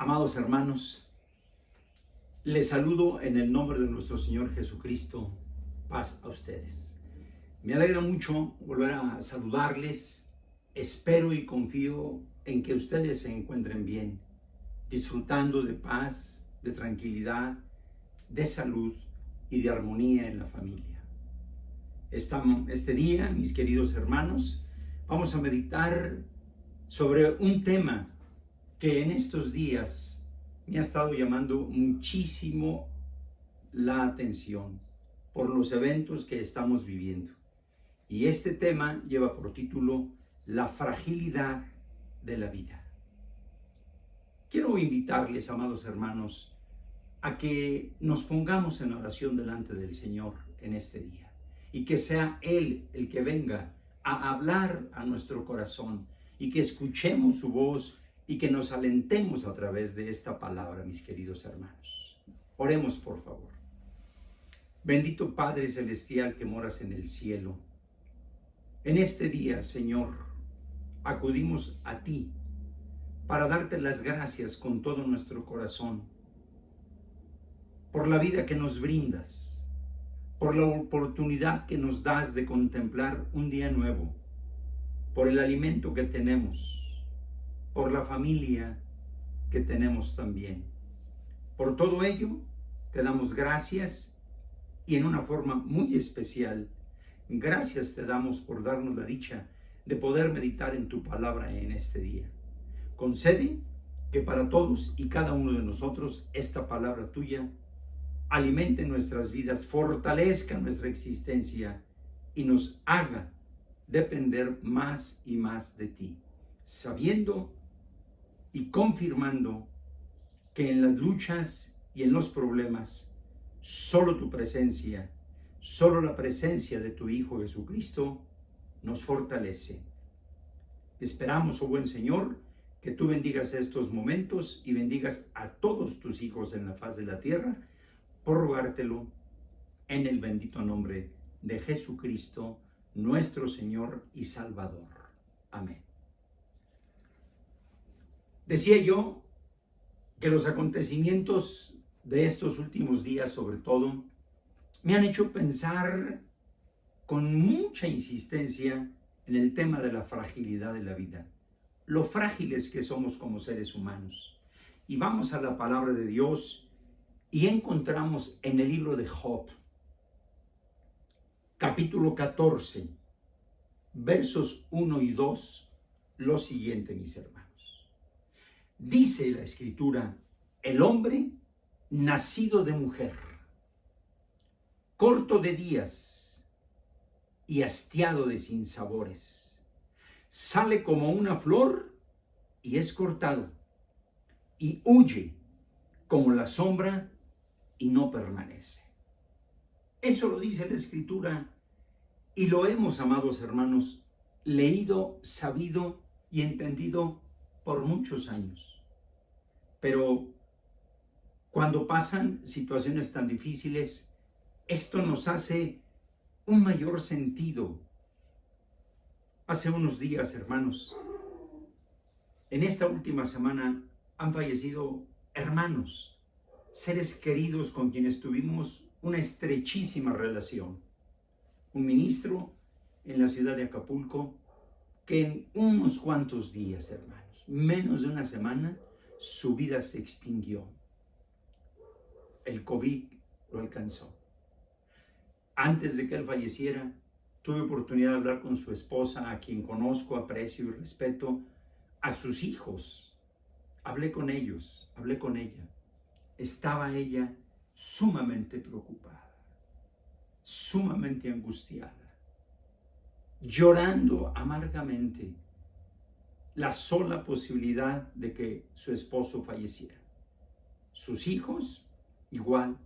Amados hermanos, les saludo en el nombre de nuestro Señor Jesucristo. Paz a ustedes. Me alegra mucho volver a saludarles. Espero y confío en que ustedes se encuentren bien, disfrutando de paz, de tranquilidad, de salud y de armonía en la familia. Este día, mis queridos hermanos, vamos a meditar sobre un tema que en estos días me ha estado llamando muchísimo la atención por los eventos que estamos viviendo. Y este tema lleva por título La fragilidad de la vida. Quiero invitarles, amados hermanos, a que nos pongamos en oración delante del Señor en este día y que sea Él el que venga a hablar a nuestro corazón y que escuchemos su voz y que nos alentemos a través de esta palabra, mis queridos hermanos. Oremos, por favor. Bendito Padre Celestial que moras en el cielo, en este día, Señor, acudimos a ti para darte las gracias con todo nuestro corazón por la vida que nos brindas, por la oportunidad que nos das de contemplar un día nuevo, por el alimento que tenemos, por la familia que tenemos también. Por todo ello, te damos gracias y en una forma muy especial, gracias te damos por darnos la dicha de poder meditar en tu palabra en este día. Concede que para todos y cada uno de nosotros esta palabra tuya alimente nuestras vidas, fortalezca nuestra existencia y nos haga depender más y más de ti, sabiendo y confirmando que en las luchas y en los problemas, solo tu presencia, solo la presencia de tu Hijo Jesucristo nos fortalece. Esperamos, oh buen Señor, que tú bendigas estos momentos y bendigas a todos tus hijos en la faz de la tierra, por rogártelo en el bendito nombre de Jesucristo, nuestro Señor y Salvador. Amén. Decía yo que los acontecimientos de estos últimos días, sobre todo, me han hecho pensar con mucha insistencia en el tema de la fragilidad de la vida, lo frágiles que somos como seres humanos. Y vamos a la palabra de Dios y encontramos en el libro de Job, capítulo 14, versos 1 y 2, lo siguiente, mis hermanos. Dice la Escritura: el hombre nacido de mujer, corto de días y hastiado de sinsabores, sale como una flor y es cortado, y huye como la sombra y no permanece. Eso lo dice la Escritura y lo hemos, amados hermanos, leído, sabido y entendido por muchos años. Pero cuando pasan situaciones tan difíciles, esto nos hace un mayor sentido. Hace unos días, hermanos, en esta última semana han fallecido hermanos, seres queridos con quienes tuvimos una estrechísima relación. Un ministro en la ciudad de Acapulco que en unos cuantos días, hermanos, menos de una semana, su vida se extinguió. El COVID lo alcanzó. Antes de que él falleciera, tuve oportunidad de hablar con su esposa, a quien conozco, aprecio y respeto, a sus hijos. Hablé con ellos, hablé con ella. Estaba ella sumamente preocupada, sumamente angustiada, llorando amargamente la sola posibilidad de que su esposo falleciera. Sus hijos, igual,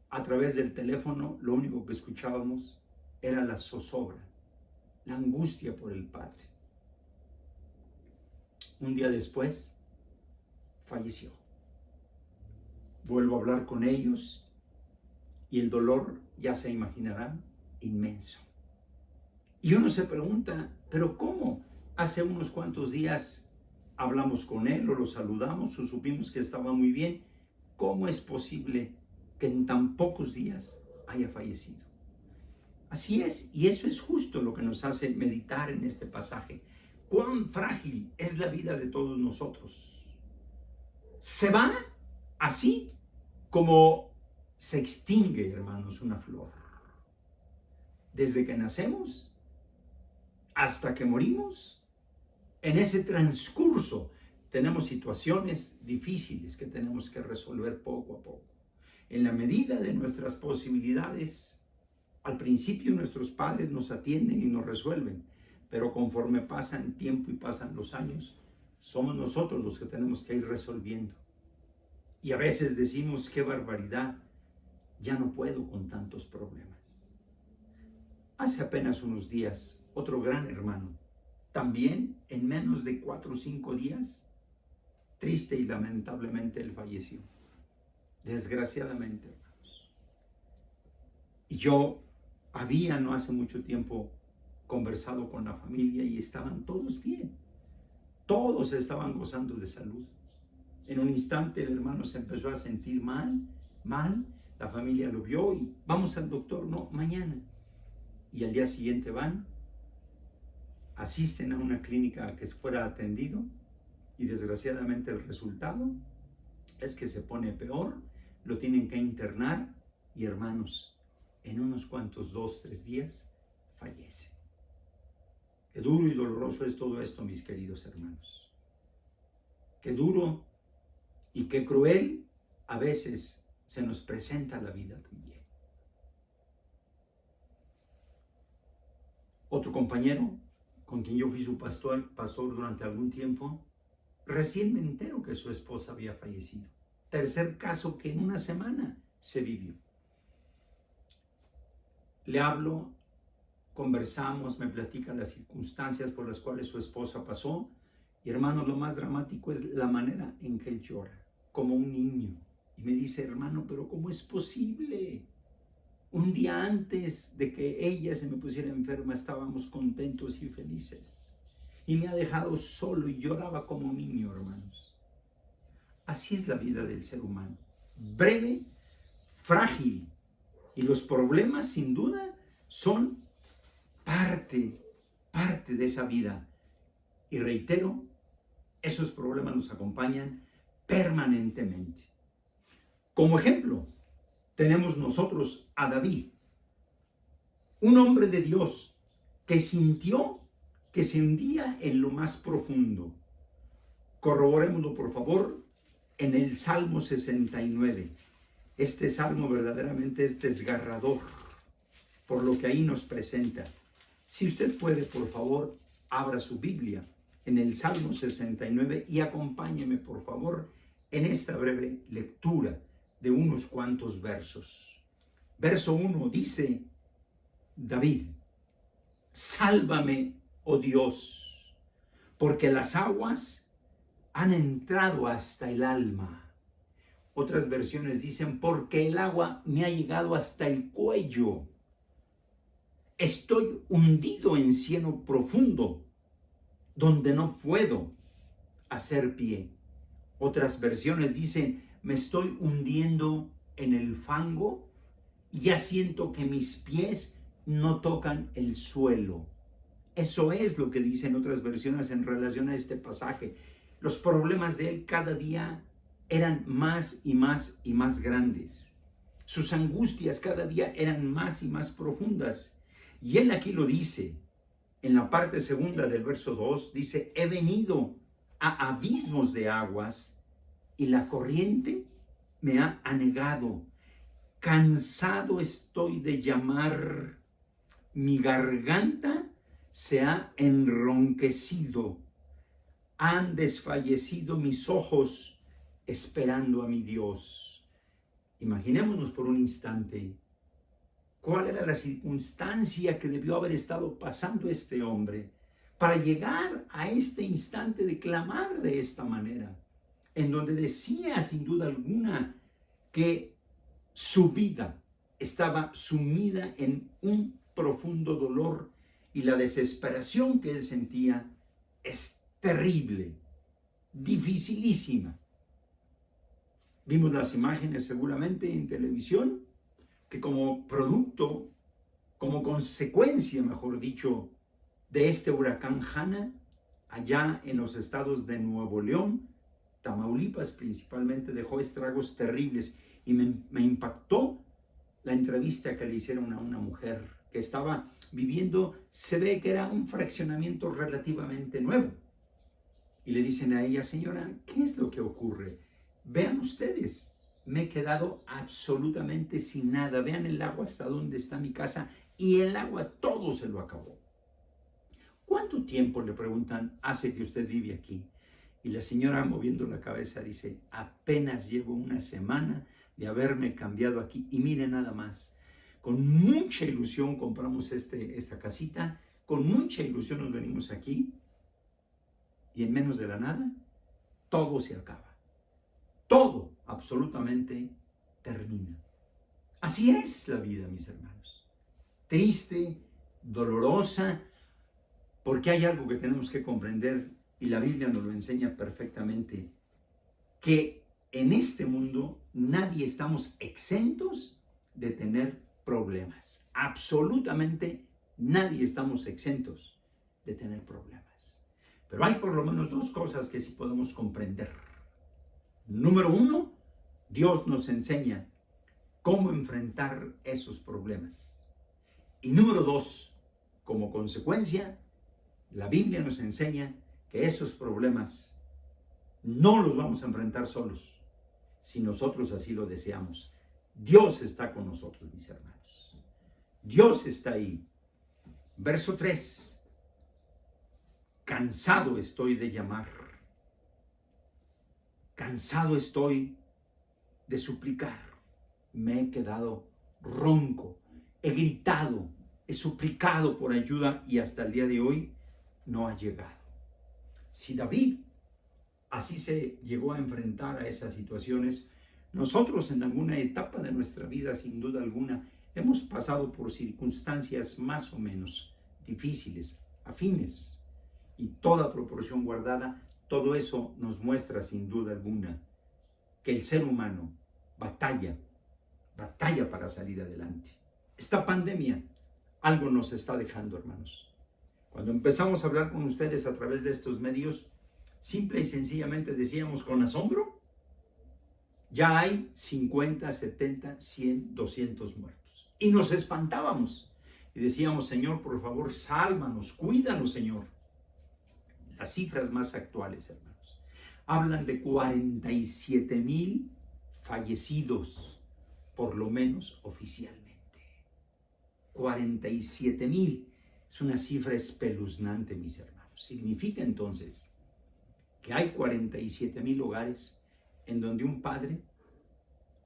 a través del teléfono, lo único que escuchábamos era la zozobra, la angustia por el padre. Un día después, falleció. Vuelvo a hablar con ellos y el dolor, ya se imaginarán, inmenso. Y uno se pregunta, ¿pero cómo? Hace unos cuantos días hablamos con él o lo saludamos o supimos que estaba muy bien. ¿Cómo es posible que en tan pocos días haya fallecido? Así es, y eso es justo lo que nos hace meditar en este pasaje. Cuán frágil es la vida de todos nosotros. Se va así como se extingue, hermanos, una flor. Desde que nacemos hasta que morimos, en ese transcurso tenemos situaciones difíciles que tenemos que resolver poco a poco. En la medida de nuestras posibilidades, al principio nuestros padres nos atienden y nos resuelven, pero conforme pasa el tiempo y pasan los años, somos nosotros los que tenemos que ir resolviendo. Y a veces decimos, qué barbaridad, ya no puedo con tantos problemas. Hace apenas unos días, otro gran hermano, también en menos de 4 o 5 días, triste y lamentablemente él falleció. Desgraciadamente, hermanos. Y yo había no hace mucho tiempo conversado con la familia y estaban todos bien. Todos estaban gozando de salud. En un instante el hermano se empezó a sentir mal. La familia lo vio y vamos al doctor, no, mañana. Y al día siguiente van, asisten a una clínica a que fuera atendido y desgraciadamente el resultado es que se pone peor, lo tienen que internar y, hermanos, en unos cuantos 2 o 3 días fallece. Qué duro y doloroso es todo esto, mis queridos hermanos. Qué duro y qué cruel a veces se nos presenta la vida también. Otro compañero con quien yo fui su pastor durante algún tiempo, recién me entero que su esposa había fallecido. Tercer caso que en una semana se vivió. Le hablo, conversamos, me platica las circunstancias por las cuales su esposa pasó. Y hermano, lo más dramático es la manera en que él llora, como un niño. Y me dice, hermano, pero ¿cómo es posible? Un día antes de que ella se me pusiera enferma, estábamos contentos y felices. Y me ha dejado solo y lloraba como un niño, hermanos. Así es la vida del ser humano. Breve, frágil. Y los problemas, sin duda, son parte de esa vida. Y reitero, esos problemas nos acompañan permanentemente. Como ejemplo, tenemos nosotros a David, un hombre de Dios que sintió que se hundía en lo más profundo. Corroborémoslo, por favor, en el Salmo 69. Este salmo verdaderamente es desgarrador por lo que ahí nos presenta. Si usted puede, por favor, abra su Biblia en el Salmo 69 y acompáñeme, por favor, en esta breve lectura de unos cuantos versos. Verso 1 dice David: sálvame, oh Dios, porque las aguas han entrado hasta el alma. Otras versiones dicen, porque el agua me ha llegado hasta el cuello. Estoy hundido en cieno profundo, donde no puedo hacer pie. Otras versiones dicen, me estoy hundiendo en el fango y ya siento que mis pies no tocan el suelo. Eso es lo que dicen otras versiones en relación a este pasaje. Los problemas de él cada día eran más y más y más grandes. Sus angustias cada día eran más y más profundas. Y él aquí lo dice, en la parte segunda del verso 2, dice, he venido a abismos de aguas y la corriente me ha anegado. Cansado estoy de llamar, mi garganta se ha enronquecido. Han desfallecido mis ojos esperando a mi Dios. Imaginémonos por un instante cuál era la circunstancia que debió haber estado pasando este hombre para llegar a este instante de clamar de esta manera, en donde decía sin duda alguna que su vida estaba sumida en un profundo dolor y la desesperación que él sentía es terrible. dificilísima. Vimos las imágenes seguramente en televisión, que como producto, como consecuencia, mejor dicho, de este huracán Hanna, allá en los estados de Nuevo León, Tamaulipas principalmente, dejó estragos terribles. Y me impactó la entrevista que le hicieron a una mujer que estaba viviendo, se ve que era un fraccionamiento relativamente nuevo. Y le dicen a ella: señora, ¿qué es lo que ocurre? Vean ustedes, me he quedado absolutamente sin nada. Vean el agua hasta donde está mi casa, y el agua todo se lo acabó. ¿Cuánto tiempo, le preguntan, hace que usted vive aquí? Y la señora, moviendo la cabeza, dice: apenas llevo una semana de haberme cambiado aquí, y mire nada más, con mucha ilusión compramos esta casita, con mucha ilusión nos venimos aquí, y en menos de la nada, todo se acaba. Todo absolutamente termina. Así es la vida, mis hermanos. Triste, dolorosa, porque hay algo que tenemos que comprender, y la Biblia nos lo enseña perfectamente, que en este mundo nadie estamos exentos de tener problemas. Absolutamente nadie estamos exentos de tener problemas. Pero hay por lo menos dos cosas que sí podemos comprender. Número uno, Dios nos enseña cómo enfrentar esos problemas. Y número dos, como consecuencia, la Biblia nos enseña que esos problemas no los vamos a enfrentar solos, si nosotros así lo deseamos. Dios está con nosotros, mis hermanos. Dios está ahí. Verso 3. Cansado estoy de llamar. Cansado estoy de suplicar. Me he quedado ronco. He gritado. He suplicado por ayuda, y hasta el día de hoy no ha llegado. Si David así se llegó a enfrentar a esas situaciones, nosotros en alguna etapa de nuestra vida, sin duda alguna, hemos pasado por circunstancias más o menos difíciles, afines, y toda proporción guardada, todo eso nos muestra sin duda alguna que el ser humano batalla para salir adelante. Esta pandemia algo nos está dejando, hermanos. Cuando empezamos a hablar con ustedes a través de estos medios, simple y sencillamente decíamos con asombro: ya hay 50, 70, 100, 200 muertos. Y nos espantábamos y decíamos: Señor, por favor, sálvanos, cuídanos, Señor. Las cifras más actuales, hermanos, hablan de 47,000 fallecidos, por lo menos oficialmente. 47,000. Es una cifra espeluznante, mis hermanos. Significa entonces que hay 47,000 hogares en donde un padre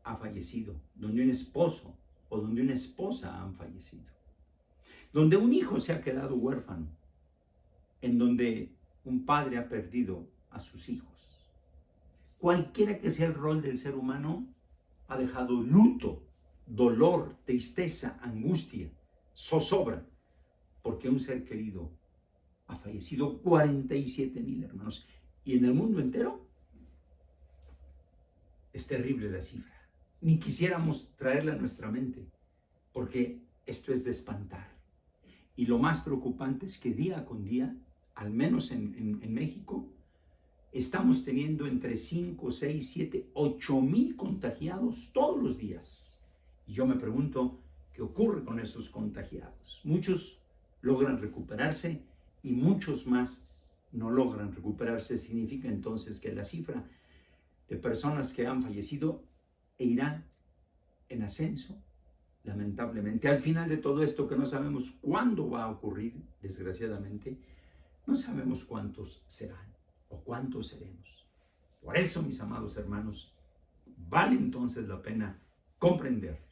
ha fallecido, donde un esposo o donde una esposa han fallecido, donde un hijo se ha quedado huérfano, en donde un padre ha perdido a sus hijos. Cualquiera que sea el rol del ser humano, ha dejado luto, dolor, tristeza, angustia, zozobra, porque un ser querido ha fallecido. 47,000, hermanos. Y en el mundo entero es terrible la cifra. Ni quisiéramos traerla a nuestra mente, porque esto es de espantar. Y lo más preocupante es que día con día, al menos en México, estamos teniendo entre 5, 6, 7, 8,000 contagiados todos los días. Y yo me pregunto, ¿qué ocurre con esos contagiados? Muchos logran recuperarse y muchos más no logran recuperarse. Significa entonces que la cifra de personas que han fallecido irá en ascenso, lamentablemente. Al final de todo esto, que no sabemos cuándo va a ocurrir, desgraciadamente, no sabemos cuántos serán o cuántos seremos. Por eso, mis amados hermanos, vale entonces la pena comprender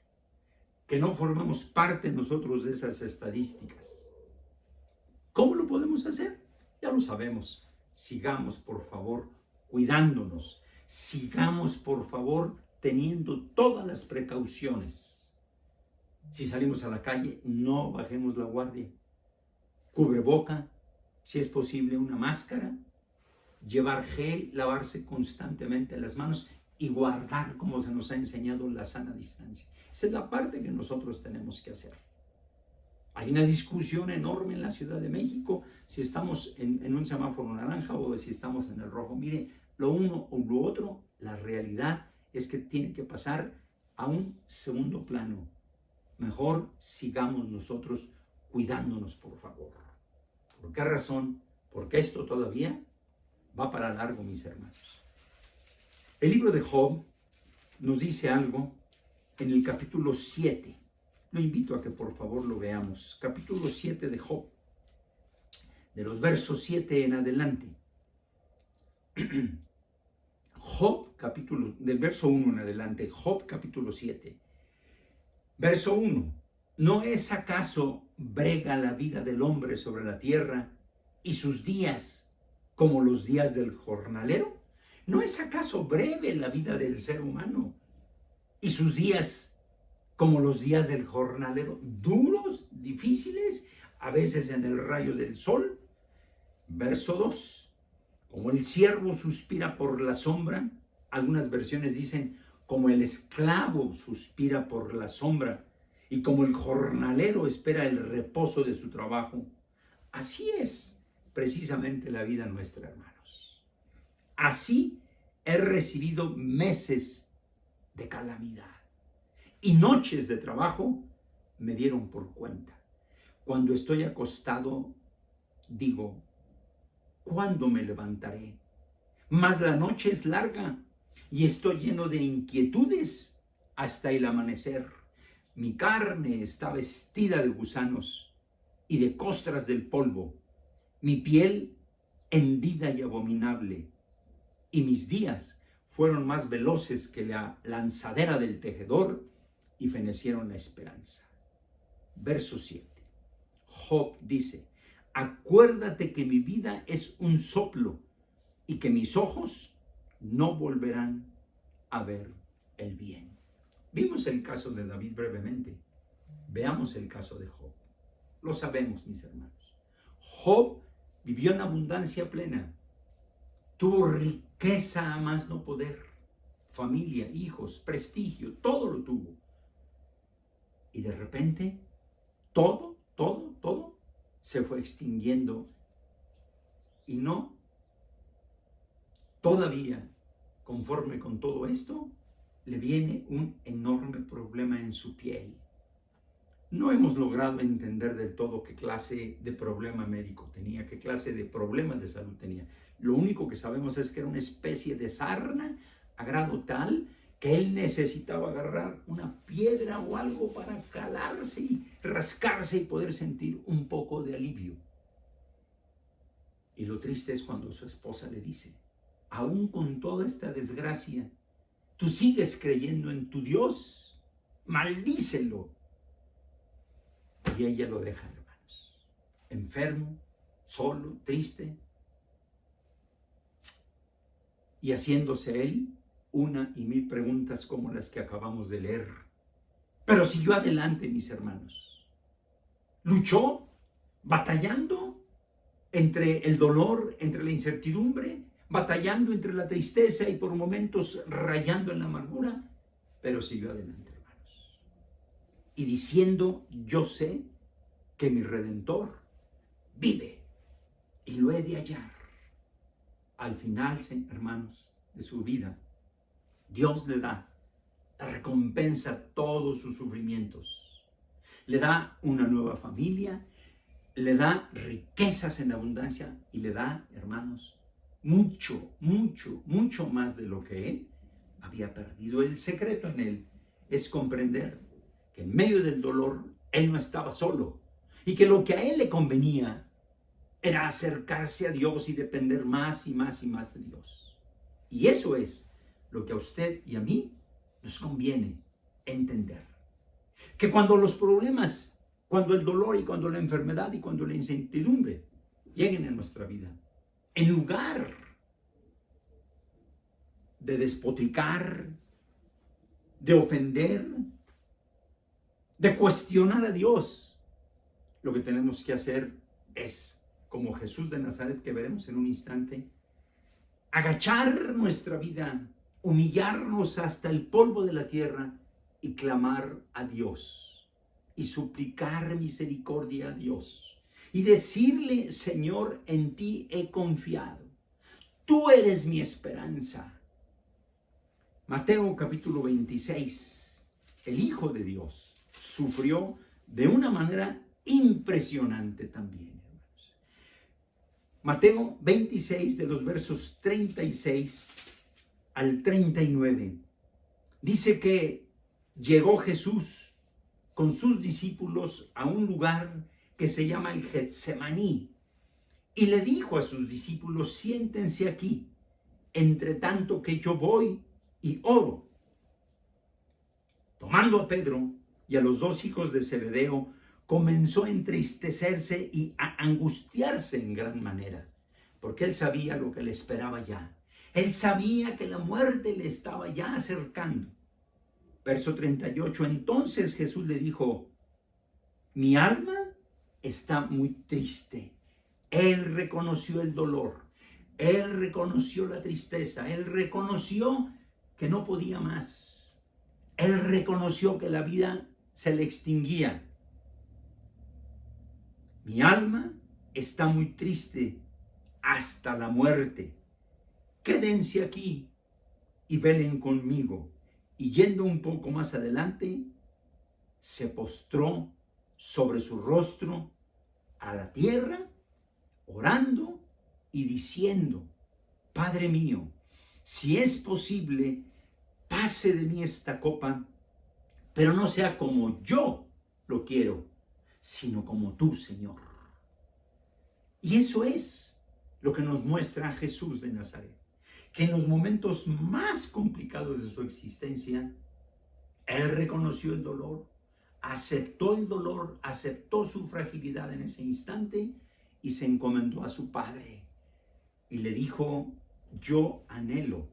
que no formamos parte nosotros de esas estadísticas. ¿Cómo lo podemos hacer? Ya lo sabemos. Sigamos, por favor, cuidándonos. Sigamos, por favor, teniendo todas las precauciones. Si salimos a la calle, no bajemos la guardia. Cubreboca, si es posible una máscara, llevar gel, lavarse constantemente las manos y guardar, como se nos ha enseñado, la sana distancia. Esa es la parte que nosotros tenemos que hacer. Hay una discusión enorme en la Ciudad de México si estamos en un semáforo naranja o si estamos en el rojo. Mire, lo uno o lo otro, la realidad es que tiene que pasar a un segundo plano. Mejor sigamos nosotros cuidándonos, por favor. ¿Por qué razón? Porque esto todavía va para largo, mis hermanos. El libro de Job nos dice algo en el capítulo 7. Lo invito a que por favor lo veamos. Capítulo 7 de Job, de los versos 7 en adelante. Job, del verso 1 en adelante. Job, capítulo 7. Verso 1. ¿No es acaso brega la vida del hombre sobre la tierra y sus días como los días del jornalero? ¿No es acaso breve la vida del ser humano y sus días como los días del jornalero? Duros, difíciles, a veces en el rayo del sol. Verso 2. Como el siervo suspira por la sombra, algunas versiones dicen como el esclavo suspira por la sombra y como el jornalero espera el reposo de su trabajo. Así es precisamente la vida nuestra, hermanos. Así he recibido meses de calamidad y noches de trabajo me dieron por cuenta. Cuando estoy acostado, digo, ¿cuándo me levantaré? Mas la noche es larga y estoy lleno de inquietudes hasta el amanecer. Mi carne está vestida de gusanos y de costras del polvo. Mi piel hendida y abominable. Y mis días fueron más veloces que la lanzadera del tejedor y fenecieron la esperanza. Verso 7. Job dice, acuérdate que mi vida es un soplo y que mis ojos no volverán a ver el bien. Vimos el caso de David brevemente. Veamos el caso de Job. Lo sabemos, mis hermanos. Job vivió en abundancia plena. Tuvo riqueza a más no poder. Familia, hijos, prestigio, todo lo tuvo. Y de repente, todo se fue extinguiendo. Y no, todavía, conforme con todo esto, le viene un enorme problema en su piel. No hemos logrado entender del todo qué clase de problema médico tenía, qué clase de problemas de salud tenía. Lo único que sabemos es que era una especie de sarna a grado tal que él necesitaba agarrar una piedra o algo para calarse y rascarse y poder sentir un poco de alivio. Y lo triste es cuando su esposa le dice, aún con toda esta desgracia, tú sigues creyendo en tu Dios, maldícelo. Y ella lo deja, hermanos, enfermo, solo, triste, y haciéndose él una y mil preguntas como las que acabamos de leer. Pero siguió adelante, mis hermanos. Luchó, batallando entre el dolor, entre la incertidumbre, batallando entre la tristeza y por momentos rayando en la amargura, pero siguió adelante, hermanos. Y diciendo, yo sé que mi Redentor vive y lo he de hallar. Al final, hermanos, de su vida, Dios le da la recompensa a todos sus sufrimientos. Le da una nueva familia, le da riquezas en abundancia y le da, hermanos, mucho más de lo que él había perdido. El secreto en él es comprender que en medio del dolor él no estaba solo y que lo que a él le convenía era acercarse a Dios y depender más y más de Dios. Y eso es lo que a usted y a mí nos conviene entender. Que cuando los problemas, cuando el dolor y cuando la enfermedad y cuando la incertidumbre lleguen a nuestra vida, en lugar de despotricar, de ofender, de cuestionar a Dios, lo que tenemos que hacer es, como Jesús de Nazaret, que veremos en un instante, agachar nuestra vida, humillarnos hasta el polvo de la tierra y clamar a Dios y suplicar misericordia a Dios y decirle: Señor, en ti he confiado, tú eres mi esperanza. Mateo capítulo 26, el Hijo de Dios sufrió de una manera impresionante también, hermanos. Mateo 26, de los versos 36 al 39, dice que llegó Jesús con sus discípulos a un lugar que se llama el Getsemaní y le dijo a sus discípulos: siéntense aquí, entre tanto que yo voy y oro. Tomando a Pedro y a los dos hijos de Zebedeo, comenzó a entristecerse y a angustiarse en gran manera, porque él sabía lo que le esperaba ya. Él sabía que la muerte le estaba ya acercando. Verso 38, entonces Jesús le dijo: mi alma está muy triste. Él reconoció el dolor, él reconoció la tristeza, él reconoció que no podía más. Él reconoció que la vida se le extinguía. Mi alma está muy triste hasta la muerte. Quédense aquí y velen conmigo. Y yendo un poco más adelante, se postró sobre su rostro a la tierra, orando y diciendo: Padre mío, si es posible, pase de mí esta copa, pero no sea como yo lo quiero, sino como tú, Señor. Y eso es lo que nos muestra Jesús de Nazaret, que en los momentos más complicados de su existencia, él reconoció el dolor, aceptó el dolor, aceptó su fragilidad en ese instante y se encomendó a su Padre. Y le dijo: yo anhelo,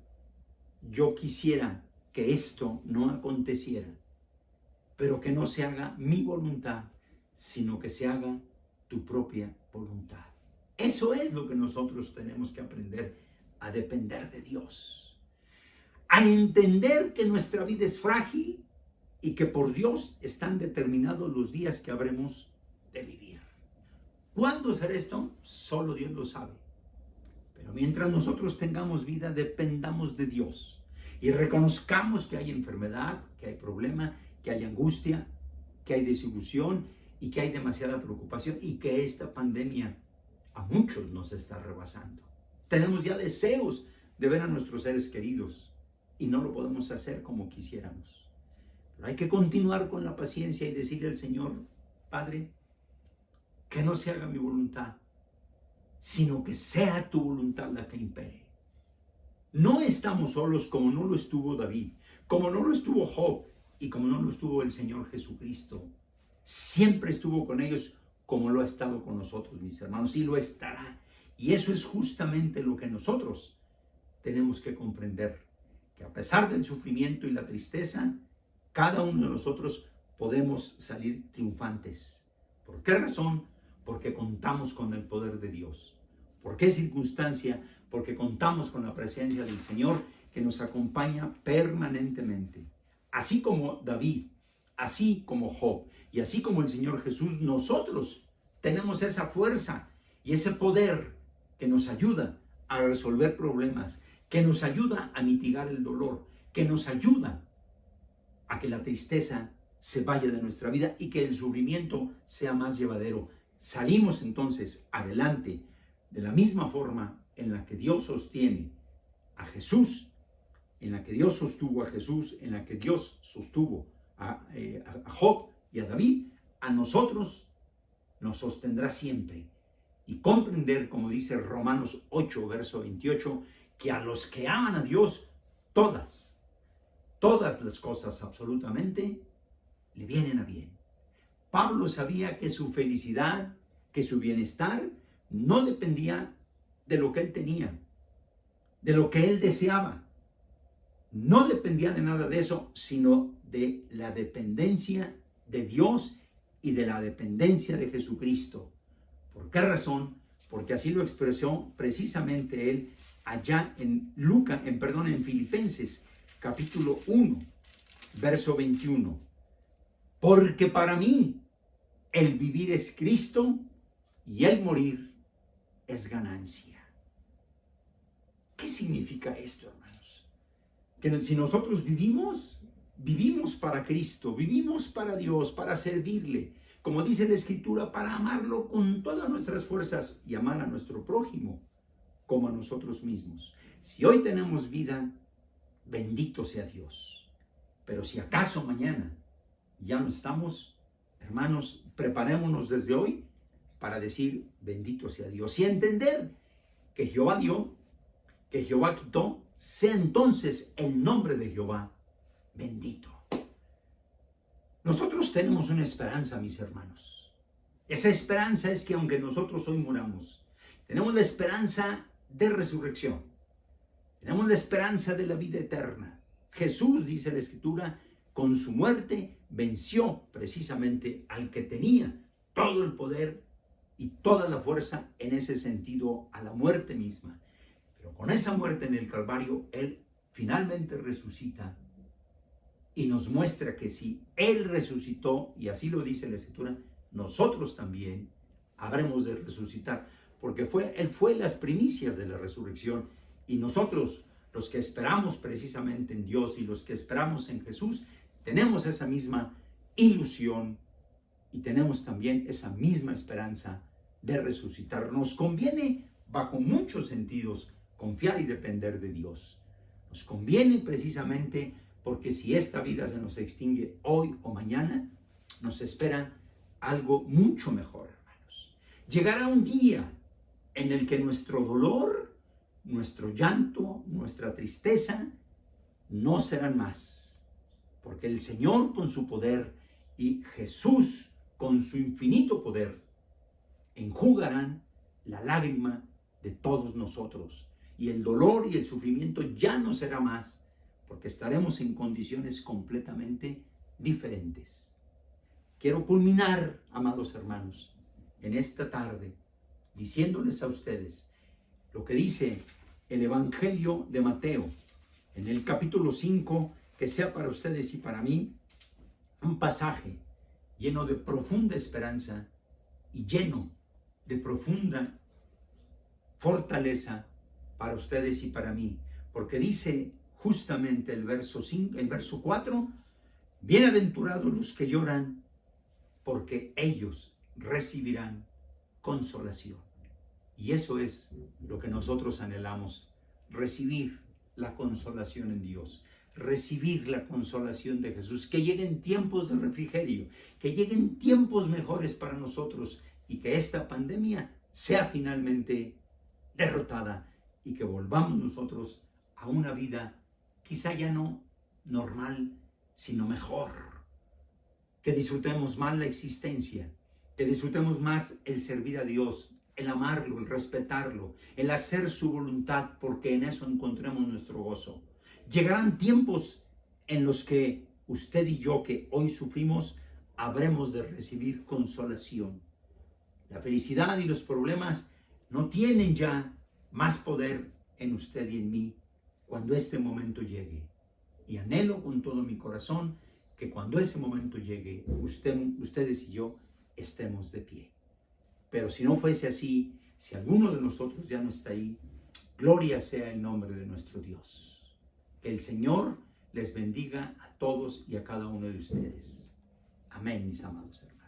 yo quisiera que esto no aconteciera, pero que no se haga mi voluntad, sino que se haga tu propia voluntad. Eso es lo que nosotros tenemos que aprender, a depender de Dios, a entender que nuestra vida es frágil y que por Dios están determinados los días que habremos de vivir. ¿Cuándo será esto? Solo Dios lo sabe. Pero mientras nosotros tengamos vida, dependamos de Dios y reconozcamos que hay enfermedad, que hay problema, que hay angustia, que hay desilusión y que hay demasiada preocupación y que esta pandemia a muchos nos está rebasando. Tenemos ya deseos de ver a nuestros seres queridos y no lo podemos hacer como quisiéramos. Pero hay que continuar con la paciencia y decirle al Señor: Padre, que no se haga mi voluntad, sino que sea tu voluntad la que impere. No estamos solos como no lo estuvo David, como no lo estuvo Job y como no lo estuvo el Señor Jesucristo. Siempre estuvo con ellos como lo ha estado con nosotros, mis hermanos, y lo estará. Y eso es justamente lo que nosotros tenemos que comprender, que a pesar del sufrimiento y la tristeza, cada uno de nosotros podemos salir triunfantes. ¿Por qué razón? Porque contamos con el poder de Dios. ¿Por qué circunstancia? Porque contamos con la presencia del Señor que nos acompaña permanentemente. Así como David, así como Job y así como el Señor Jesús, nosotros tenemos esa fuerza y ese poder que nos ayuda a resolver problemas, que nos ayuda a mitigar el dolor, que nos ayuda a que la tristeza se vaya de nuestra vida y que el sufrimiento sea más llevadero. Salimos entonces adelante de la misma forma en la que Dios sostiene a Jesús, en la que Dios sostuvo a Jesús, en la que Dios sostuvo a Job y a David. A nosotros nos sostendrá siempre. Y comprender, como dice Romanos 8, verso 28, que a los que aman a Dios, todas las cosas absolutamente le vienen a bien. Pablo sabía que su felicidad, que su bienestar, no dependía de lo que él tenía, de lo que él deseaba. No dependía de nada de eso, sino de la dependencia de Dios y de la dependencia de Jesucristo. ¿Por qué razón? Porque así lo expresó precisamente él allá en en Filipenses, capítulo 1, verso 21. Porque para mí el vivir es Cristo y el morir es ganancia. ¿Qué significa esto, hermanos? Que si nosotros vivimos para Cristo, vivimos para Dios, para servirle, como dice la Escritura, para amarlo con todas nuestras fuerzas y amar a nuestro prójimo como a nosotros mismos. Si hoy tenemos vida, bendito sea Dios. Pero si acaso mañana ya no estamos, hermanos, preparémonos desde hoy para decir bendito sea Dios y entender que Jehová dio, que Jehová quitó, sea entonces el nombre de Jehová bendito. Nosotros tenemos una esperanza, mis hermanos. Esa esperanza es que aunque nosotros hoy muramos, tenemos la esperanza de resurrección. Tenemos la esperanza de la vida eterna. Jesús, dice la Escritura, con su muerte venció precisamente al que tenía todo el poder y toda la fuerza, en ese sentido, a la muerte misma. Pero con esa muerte en el Calvario, Él finalmente resucita y nos muestra que si Él resucitó, y así lo dice la Escritura, nosotros también habremos de resucitar, porque Él fue las primicias de la resurrección, y nosotros, los que esperamos precisamente en Dios y los que esperamos en Jesús, tenemos esa misma ilusión y tenemos también esa misma esperanza de resucitar. Nos conviene, bajo muchos sentidos, confiar y depender de Dios. Nos conviene precisamente porque si esta vida se nos extingue hoy o mañana, nos espera algo mucho mejor, hermanos. Llegará un día en el que nuestro dolor, nuestro llanto, nuestra tristeza no serán más, porque el Señor con su poder y Jesús con su infinito poder enjugarán la lágrima de todos nosotros, y el dolor y el sufrimiento ya no será más, porque estaremos en condiciones completamente diferentes. Quiero culminar, amados hermanos, en esta tarde, diciéndoles a ustedes lo que dice el Evangelio de Mateo, en el capítulo 5, que sea para ustedes y para mí un pasaje lleno de profunda esperanza y lleno de profunda fortaleza para ustedes y para mí, porque dice justamente el verso 4, bienaventurados los que lloran, porque ellos recibirán consolación. Y eso es lo que nosotros anhelamos, recibir la consolación en Dios, recibir la consolación de Jesús, que lleguen tiempos de refrigerio, que lleguen tiempos mejores para nosotros y que esta pandemia sea finalmente derrotada y que volvamos nosotros a una vida quizá ya no normal, sino mejor, que disfrutemos más la existencia, que disfrutemos más el servir a Dios, el amarlo, el respetarlo, el hacer su voluntad, porque en eso encontremos nuestro gozo. Llegarán tiempos en los que usted y yo, que hoy sufrimos, habremos de recibir consolación. La felicidad y los problemas no tienen ya más poder en usted y en mí cuando este momento llegue. Y anhelo con todo mi corazón que cuando ese momento llegue, ustedes y yo estemos de pie. Pero si no fuese así, si alguno de nosotros ya no está ahí, gloria sea el nombre de nuestro Dios. Que el Señor les bendiga a todos y a cada uno de ustedes. Amén, mis amados hermanos.